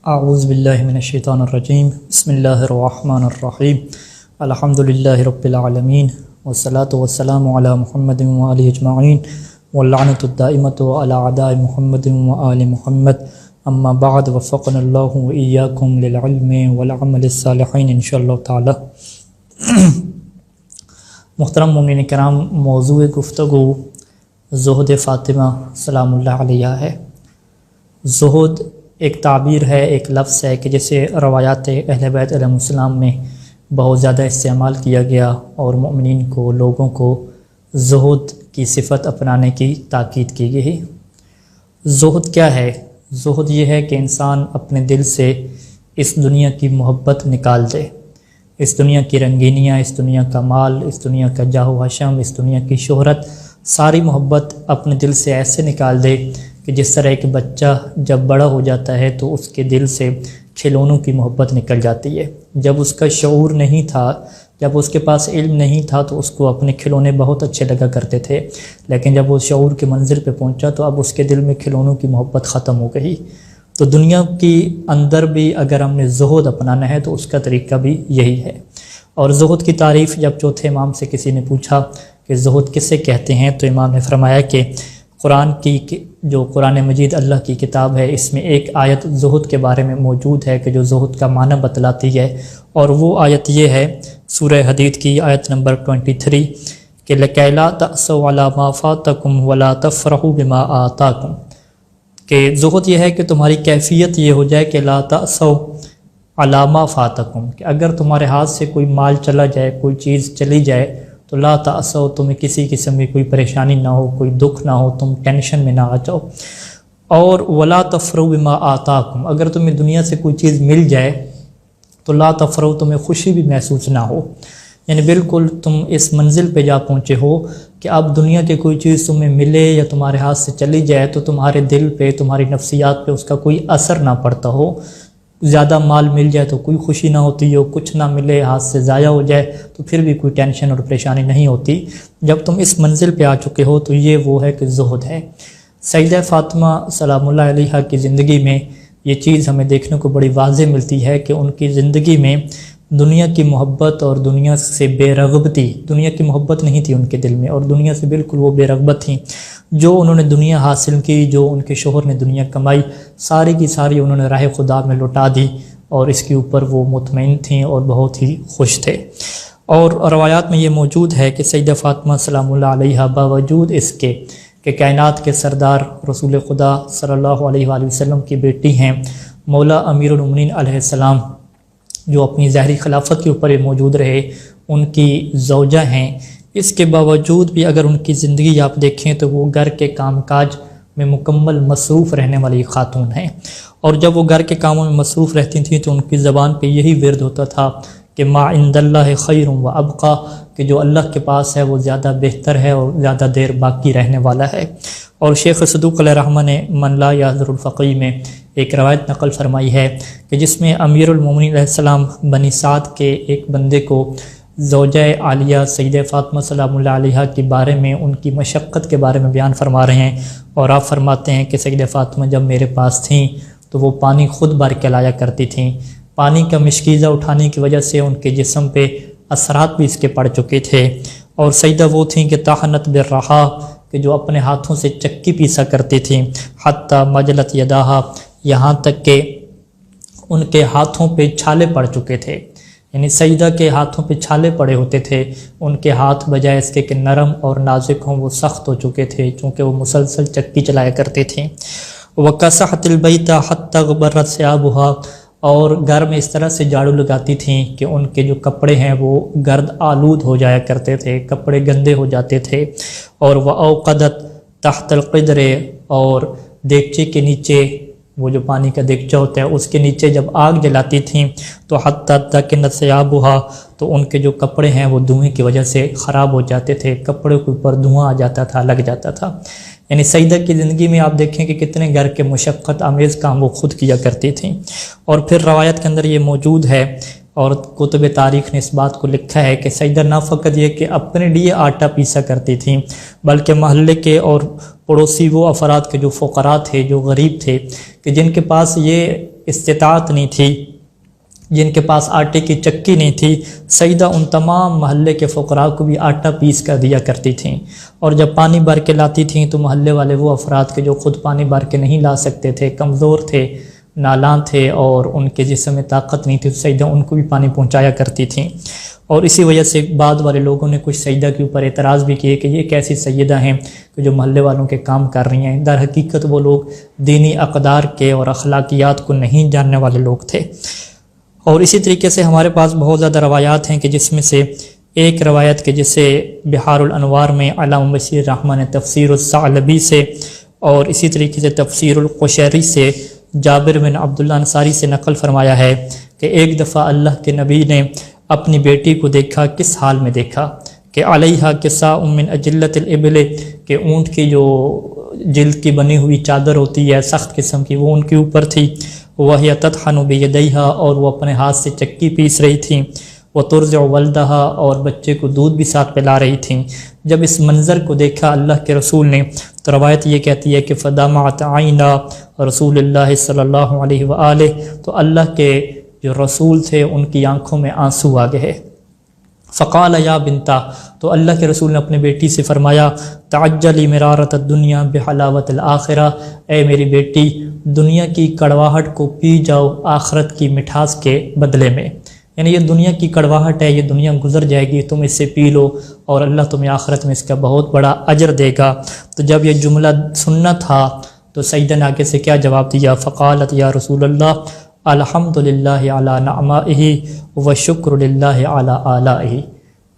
اعوذ باللہ من الشیطان الرجیم بسم اللہ الرحمن الرحیم الحمد للہ رب العالمین والصلاة والسلام علی محمد وآلہ اجمعین واللعنۃ الدائمۃ علی اعداء محمد وآل محمد اما بعد وفقنا اللہ وإیاکم للعلم والعمل الصالحین انشاءاللہ تعالی۔ محترم مومنین کرام، موضوع گفتگو زہد فاطمہ سلام اللہ علیہ ہے۔ زہد ایک تعبیر ہے، ایک لفظ ہے کہ جسے روایات اہل بیت علیہ السلام میں بہت زیادہ استعمال کیا گیا اور مومنین کو، لوگوں کو زہد کی صفت اپنانے کی تاکید کی گئی۔ زہد کیا ہے؟ زہد یہ ہے کہ انسان اپنے دل سے اس دنیا کی محبت نکال دے، اس دنیا کی رنگینیاں، اس دنیا کا مال، اس دنیا کا جاہ و حشم، اس دنیا کی شہرت، ساری محبت اپنے دل سے ایسے نکال دے کہ جس طرح ایک بچہ جب بڑا ہو جاتا ہے تو اس کے دل سے کھلونوں کی محبت نکل جاتی ہے۔ جب اس کا شعور نہیں تھا، جب اس کے پاس علم نہیں تھا تو اس کو اپنے کھلونے بہت اچھے لگا کرتے تھے، لیکن جب وہ شعور کے منزل پہ پہنچا تو اب اس کے دل میں کھلونوں کی محبت ختم ہو گئی۔ تو دنیا کی اندر بھی اگر ہم نے زہد اپنانا ہے تو اس کا طریقہ بھی یہی ہے۔ اور زہد کی تعریف جب چوتھے امام سے کسی نے پوچھا کہ زہد کسے کہتے ہیں تو امام نے فرمایا کہ قرآن کی جو قرآن مجید اللہ کی کتاب ہے، اس میں ایک آیت زہد کے بارے میں موجود ہے کہ جو زہد کا معنی بتلاتی ہے، اور وہ آیت یہ ہے سورہ حدید کی آیت نمبر 23 کہ لَكَيْ لَا تَأْسَوْا عَلَىٰ مَا فَاتَكُمْ وَلَا تَفْرَحُوا بِمَا آتَاكُمْ، کہ زہد یہ ہے کہ تمہاری کیفیت یہ ہو جائے کہ لا تأسوا علی ما فاتکم، کہ اگر تمہارے ہاتھ سے کوئی مال چلا جائے، کوئی چیز چلی جائے تو لا تأسوا، تمہیں کسی قسم کی کوئی پریشانی نہ ہو، کوئی دکھ نہ ہو، تم ٹینشن میں نہ آ جاؤ۔ اور ولا تفرحوا بما آتاکم، اگر تمہیں دنیا سے کوئی چیز مل جائے تو لا تفرحوا، تمہیں خوشی بھی محسوس نہ ہو، یعنی بالکل تم اس منزل پہ جا پہنچے ہو کہ اب دنیا کی کوئی چیز تمہیں ملے یا تمہارے ہاتھ سے چلی جائے تو تمہارے دل پہ، تمہاری نفسیات پہ اس کا کوئی اثر نہ پڑتا ہو۔ زیادہ مال مل جائے تو کوئی خوشی نہ ہوتی ہو، کچھ نہ ملے، ہاتھ سے ضائع ہو جائے تو پھر بھی کوئی ٹینشن اور پریشانی نہیں ہوتی۔ جب تم اس منزل پہ آ چکے ہو تو یہ وہ ہے کہ زہد ہے۔ سیدہ فاطمہ سلام اللہ علیہ کی زندگی میں یہ چیز ہمیں دیکھنے کو بڑی واضح ملتی ہے کہ ان کی زندگی میں دنیا کی محبت اور دنیا سے بے رغبتی، دنیا کی محبت نہیں تھی ان کے دل میں، اور دنیا سے بالکل وہ بے رغبت تھیں۔ جو انہوں نے دنیا حاصل کی، جو ان کے شوہر نے دنیا کمائی، ساری کی ساری انہوں نے راہ خدا میں لوٹا دی، اور اس کے اوپر وہ مطمئن تھیں اور بہت ہی خوش تھے۔ اور روایات میں یہ موجود ہے کہ سیدہ فاطمہ سلام اللہ علیہ باوجود اس کے کہ کائنات کے سردار رسول خدا صلی اللہ علیہ وآلہ وسلم کی بیٹی ہیں، مولا امیر المومنین علیہ السلام، جو اپنی ظاہری خلافت کے اوپر موجود رہے، ان کی زوجہ ہیں، اس کے باوجود بھی اگر ان کی زندگی آپ دیکھیں تو وہ گھر کے کام کاج میں مکمل مصروف رہنے والی خاتون ہیں۔ اور جب وہ گھر کے کاموں میں مصروف رہتی تھیں تو ان کی زبان پہ یہی ورد ہوتا تھا کہ ما عند اللہ خیر و ابقا، کہ جو اللہ کے پاس ہے وہ زیادہ بہتر ہے اور زیادہ دیر باقی رہنے والا ہے۔ اور شیخ صدوق علیہ رحمہ نے من لا یحضر الفقیہ میں ایک روایت نقل فرمائی ہے کہ جس میں امیر المومنین علیہ السلام بنی سعد کے ایک بندے کو زوجہ عالیہ سیدہ فاطمہ سلام اللہ علیہ کے بارے میں، ان کی مشقت کے بارے میں بیان فرما رہے ہیں، اور آپ فرماتے ہیں کہ سیدہ فاطمہ جب میرے پاس تھیں تو وہ پانی خود بھر کے لایا کرتی تھیں۔ پانی کا مشکیزہ اٹھانے کی وجہ سے ان کے جسم پہ اثرات بھی اس کے پڑ چکے تھے۔ اور سیدہ وہ تھیں کہ طاحنت بالرحا، کہ جو اپنے ہاتھوں سے چکی پیسا کرتی تھیں، حتی مجلت یداہا، یہاں تک کہ ان کے ہاتھوں پہ چھالے پڑ چکے تھے، یعنی سیدہ کے ہاتھوں پہ چھالے پڑے ہوتے تھے، ان کے ہاتھ بجائے اس کے کہ نرم اور نازک ہوں وہ سخت ہو چکے تھے، چونکہ وہ مسلسل چکی چلایا کرتے تھے۔ وَكَسَحَتِ الْبَيْتَ حَتَّى غَبَرَّتْ ثِيَابُهَا، اور گھر میں اس طرح سے جھاڑو لگاتی تھیں کہ ان کے جو کپڑے ہیں وہ گرد آلود ہو جایا کرتے تھے، کپڑے گندے ہو جاتے تھے۔ اور وَأَوْقَدَتْ تَحْتَ الْقِدْرِ، اور دیگچے کے نیچے، وہ جو پانی کا دیگچہ ہوتا ہے اس کے نیچے جب آگ جلاتی تھیں تو حتیٰ تَكِنَتْ ثِيَابُهَا، تو ان کے جو کپڑے ہیں وہ دھوئیں کی وجہ سے خراب ہو جاتے تھے، کپڑے کے اوپر دھواں آ جاتا تھا، لگ جاتا تھا۔ یعنی سیدہ کی زندگی میں آپ دیکھیں کہ کتنے گھر کے مشقت آمیز کام وہ خود کیا کرتی تھیں۔ اور پھر روایت کے اندر یہ موجود ہے، اور کتب تاریخ نے اس بات کو لکھا ہے کہ سیدہ نہ فقط یہ کہ اپنے لیے آٹا پیسا کرتی تھیں، بلکہ محلے کے اور پڑوسی وہ افراد کے جو فقراء تھے، جو غریب تھے، کہ جن کے پاس یہ استطاعت نہیں تھی، جن کے پاس آٹے کی چکی نہیں تھی، سیدہ ان تمام محلے کے فقراء کو بھی آٹا پیس کر دیا کرتی تھیں، اور جب پانی بھر کے لاتی تھیں تو محلے والے وہ افراد کے جو خود پانی بھر کے نہیں لا سکتے تھے، کمزور تھے، نالان تھے اور ان کے جسم میں طاقت نہیں تھی، تو سیدہ ان کو بھی پانی پہنچایا کرتی تھیں۔ اور اسی وجہ سے بعد والے لوگوں نے کچھ سیدہ کے اوپر اعتراض بھی کیے کہ یہ کیسی سیدہ ہیں کہ جو محلے والوں کے کام کر رہی ہیں۔ در حقیقت وہ لوگ دینی اقدار کے اور اخلاقیات کو نہیں جاننے والے لوگ تھے۔ اور اسی طریقے سے ہمارے پاس بہت زیادہ روایات ہیں کہ جس میں سے ایک روایت کے جسے بحار الانوار میں علامہ بشیر رحمٰن نے تفسیر الثعلبی سے، اور اسی طریقے سے تفسیر القشیری سے جابر بن عبداللہ انصاری سے نقل فرمایا ہے کہ ایک دفعہ اللہ کے نبی نے اپنی بیٹی کو دیکھا، کس حال میں دیکھا کہ علیہا کساء من اجلۃ الابل، کہ اونٹ کی جو جلد کی بنی ہوئی چادر ہوتی ہے سخت قسم کی، وہ ان کے اوپر تھی، وہی تطحن بیدیہا، اور وہ اپنے ہاتھ سے چکی پیس رہی تھیں، وترضع ولدہا، اور بچے کو دودھ بھی ساتھ پلا رہی تھیں۔ جب اس منظر کو دیکھا اللہ کے رسول نے تو روایت یہ کہتی ہے کہ فدمعت عینا رسول اللہ صلی اللہ علیہ وآلہ، تو اللہ کے جو رسول تھے ان کی آنکھوں میں آنسو آ گئے۔ فقال یا بنتا، تو اللہ کے رسول نے اپنے بیٹی سے فرمایا تعجلی مرارت الدنیا بحلاوت الآخرہ، اے میری بیٹی دنیا کی کڑواہٹ کو پی جاؤ آخرت کی مٹھاس کے بدلے میں، یعنی یہ دنیا کی کڑواہٹ ہے، یہ دنیا گزر جائے گی، تم اس سے پی لو اور اللہ تمہیں آخرت میں اس کا بہت بڑا اجر دے گا۔ تو جب یہ جملہ سننا تھا تو سیدہ نے آگے سے کیا جواب دیا؟ فقالت یا رسول اللہ الحمد للہ علی نعمائہ وشکر للہ علی آلائہ،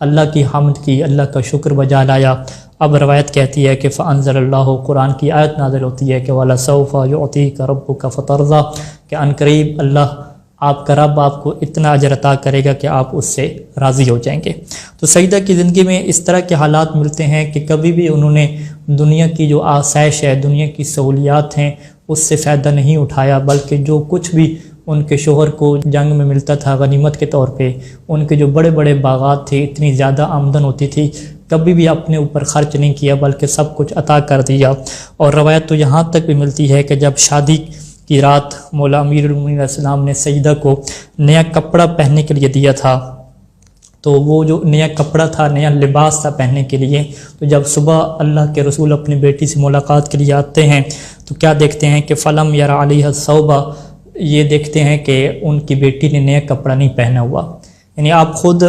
اللہ کی حمد کی، اللہ کا شکر بجا لایا۔ اب روایت کہتی ہے کہ فانزل اللہ، قرآن کی آیت نازل ہوتی ہے کہ وَلَسَوْفَ يُعْطِيكَ رَبُّكَ فَتَرْضَىٰ، کہ عنقریب اللہ آپ کا رب آپ کو اتنا اجر عطا کرے گا کہ آپ اس سے راضی ہو جائیں گے۔ تو سیدہ کی زندگی میں اس طرح کے حالات ملتے ہیں کہ کبھی بھی انہوں نے دنیا کی جو آسائش ہے، دنیا کی سہولیات ہیں، اس سے فائدہ نہیں اٹھایا، بلکہ جو کچھ بھی ان کے شوہر کو جنگ میں ملتا تھا غنیمت کے طور پہ، ان کے جو بڑے بڑے باغات تھے، اتنی زیادہ آمدن ہوتی تھی، کبھی بھی اپنے اوپر خرچ نہیں کیا بلکہ سب کچھ عطا کر دیا۔ اور روایت تو یہاں تک بھی ملتی ہے کہ جب شادی کی رات مولا امیر المومنین علیہ السلام نے سیدہ کو نیا کپڑا پہننے کے لیے دیا تھا، تو وہ جو نیا کپڑا تھا، نیا لباس تھا پہننے کے لیے، تو جب صبح اللہ کے رسول اپنی بیٹی سے ملاقات کے لیے آتے ہیں تو کیا دیکھتے ہیں کہ فلم یرا علیہ الثوبہ، یہ دیکھتے ہیں کہ ان کی بیٹی نے نیا کپڑا نہیں پہنا ہوا۔ یعنی آپ خود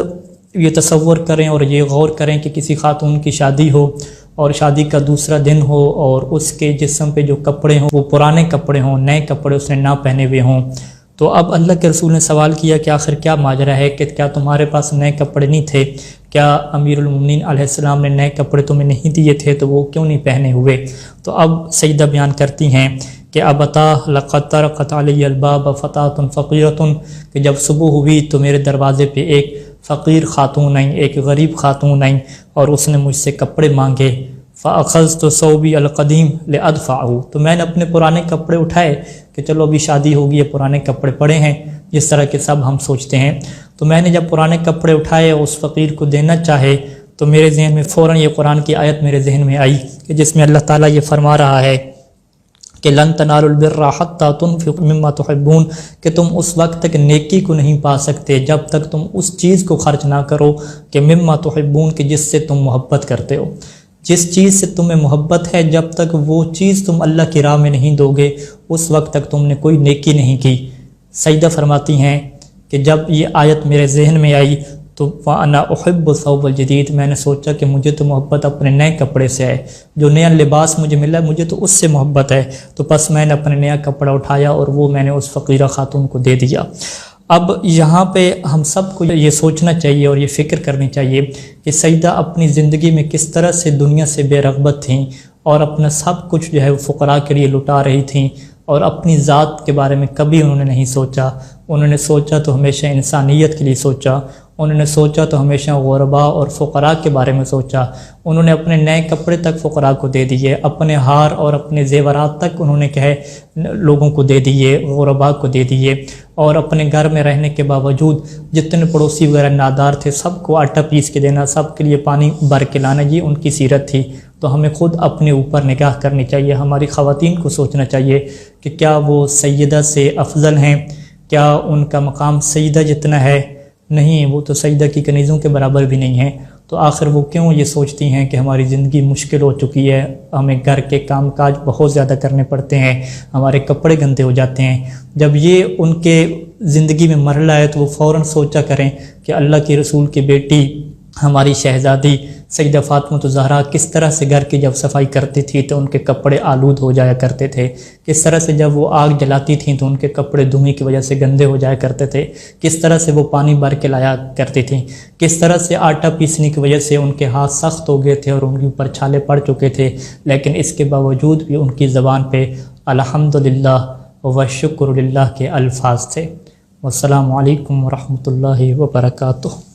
یہ تصور کریں اور یہ غور کریں کہ کسی خاتون کی شادی ہو اور شادی کا دوسرا دن ہو اور اس کے جسم پہ جو کپڑے ہوں وہ پرانے کپڑے ہوں، نئے کپڑے اس نے نہ پہنے ہوئے ہوں۔ تو اب اللہ کے رسول نے سوال کیا کہ آخر کیا ماجرا ہے، کہ کیا تمہارے پاس نئے کپڑے نہیں تھے؟ کیا امیر المومنین علیہ السلام نے نئے کپڑے تمہیں نہیں دیے تھے تو وہ کیوں نہیں پہنے ہوئے؟ تو اب سیدہ بیان کرتی ہیں کہ ابتا لقد طرقت علی الباب فتاة فقیرۃ، کہ جب صبح ہوئی تو میرے دروازے پہ ایک فقیر خاتون آئیں، ایک غریب خاتون آئیں، اور اس نے مجھ سے کپڑے مانگے۔ فاخذت ثوبی القدیم لادفعه، تو میں نے اپنے پرانے کپڑے اٹھائے کہ چلو ابھی شادی ہوگی، یہ پرانے کپڑے پڑے ہیں، جس طرح کہ سب ہم سوچتے ہیں۔ تو میں نے جب پرانے کپڑے اٹھائے اور اس فقیر کو دینا چاہے تو میرے ذہن میں فوراً یہ قرآن کی آیت میرے ذہن میں آئی کہ جس میں اللہ تعالیٰ یہ فرما رہا ہے کہ لن تنالوا البر حتى تنفقوا مما تحبون، کہ تم اس وقت تک نیکی کو نہیں پا سکتے جب تک تم اس چیز کو خرچ نہ کرو کہ مما تحبون، کہ جس سے تم محبت کرتے ہو۔ جس چیز سے تمہیں محبت ہے، جب تک وہ چیز تم اللہ کی راہ میں نہیں دو گے اس وقت تک تم نے کوئی نیکی نہیں کی۔ سیدہ فرماتی ہیں کہ جب یہ آیت میرے ذہن میں آئی تو وَأَنَا أُحِبُّ الثَّوْبَ الْجَدِيدَ، میں نے سوچا کہ مجھے تو محبت اپنے نئے کپڑے سے ہے، جو نیا لباس مجھے ملا مجھے تو اس سے محبت ہے، تو بس میں نے اپنے نیا کپڑا اٹھایا اور وہ میں نے اس فقیرہ خاتون کو دے دیا۔ اب یہاں پہ ہم سب کو یہ سوچنا چاہیے اور یہ فکر کرنی چاہیے کہ سیدہ اپنی زندگی میں کس طرح سے دنیا سے بے رغبت تھیں اور اپنا سب کچھ جو ہے وہ فقراء کے لیے لٹا رہی تھیں، اور اپنی ذات کے بارے میں کبھی انہوں نے نہیں سوچا۔ انہوں نے سوچا تو ہمیشہ انسانیت کے لیے سوچا، انہوں نے سوچا تو ہمیشہ غرباء اور فقراء کے بارے میں سوچا۔ انہوں نے اپنے نئے کپڑے تک فقراء کو دے دیے، اپنے ہار اور اپنے زیورات تک انہوں نے کہے لوگوں کو دے دیے، غرباء کو دے دیے، اور اپنے گھر میں رہنے کے باوجود جتنے پڑوسی وغیرہ نادار تھے سب کو آٹا پیس کے دینا، سب کے لیے پانی بھر کے لانا، یہ ان کی سیرت تھی۔ تو ہمیں خود اپنے اوپر نگاہ کرنی چاہیے، ہماری خواتین کو سوچنا چاہیے کہ کیا وہ سیدہ سے افضل ہیں، کیا ان کا مقام سیدہ جتنا ہے؟ نہیں، وہ تو سیدہ کی کنیزوں کے برابر بھی نہیں ہیں۔ تو آخر وہ کیوں یہ سوچتی ہیں کہ ہماری زندگی مشکل ہو چکی ہے، ہمیں گھر کے کام کاج بہت زیادہ کرنے پڑتے ہیں، ہمارے کپڑے گندے ہو جاتے ہیں؟ جب یہ ان کے زندگی میں مرحلہ ہے تو وہ فوراً سوچا کریں کہ اللہ کے رسول کی بیٹی ہماری شہزادی سیدہ فاطمہ الزہرا کس طرح سے گھر کی جب صفائی کرتی تھی تو ان کے کپڑے آلود ہو جایا کرتے تھے، کس طرح سے جب وہ آگ جلاتی تھیں تو ان کے کپڑے دھوئیں کی وجہ سے گندے ہو جایا کرتے تھے، کس طرح سے وہ پانی بھر کے لایا کرتی تھیں، کس طرح سے آٹا پیسنے کی وجہ سے ان کے ہاتھ سخت ہو گئے تھے اور ان کے اوپر چھالے پڑ چکے تھے، لیکن اس کے باوجود بھی ان کی زبان پہ الحمدللہ و شکر للہ کے الفاظ تھے۔ والسلام علیکم ورحمۃ اللہ وبرکاتہ۔